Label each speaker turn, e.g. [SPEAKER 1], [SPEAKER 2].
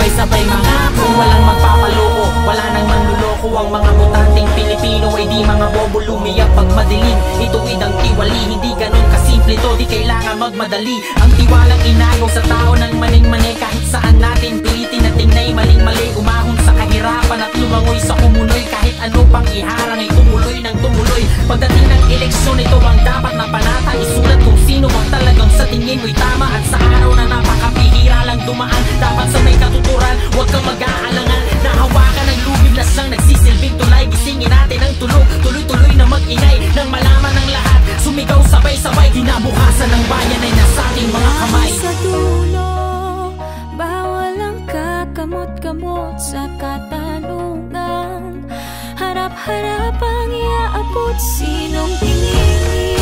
[SPEAKER 1] sabay-sabay mangako. Walang magpapaloko, wala nang manluloko. Ang mga botanteng Pilipino ay di mga bobo lumiyak pag madilim. Ituwid ang tiwali, hindi ganun kasimple to, di kailangan magmadali. Ang tiwalang inagaw sa tao ng maling-mani. Kahit saan natin pilitin na tingnay maling-mali. Umahon sa kahirapan at lumangoy sa kumunoy. Kahit ano pang iharang ay tumuloy ng tumuloy. Pagdating ng eleksyon, ito ang dapat na panata. Isulat kung sino ang talagang sa tingin mo'y tama. At sa araw na napakapihira lang dumaan, dapat sa may katuturan, huwag kang mag-aalangan. Nahawakan ng lubid na siyang nagsisilbing tulay. Gisingin natin ang tulog, tuloy-tuloy na mag-ingay. Nang malaman ng lahat, sumigaw sabay-sabay. Kinabukasan ng bayan ay nasa ating mga kamay.
[SPEAKER 2] Sa dulo, bawal ang kakamot-kamot sa katanungan. Harap-harap ang iaabot, sinong pinili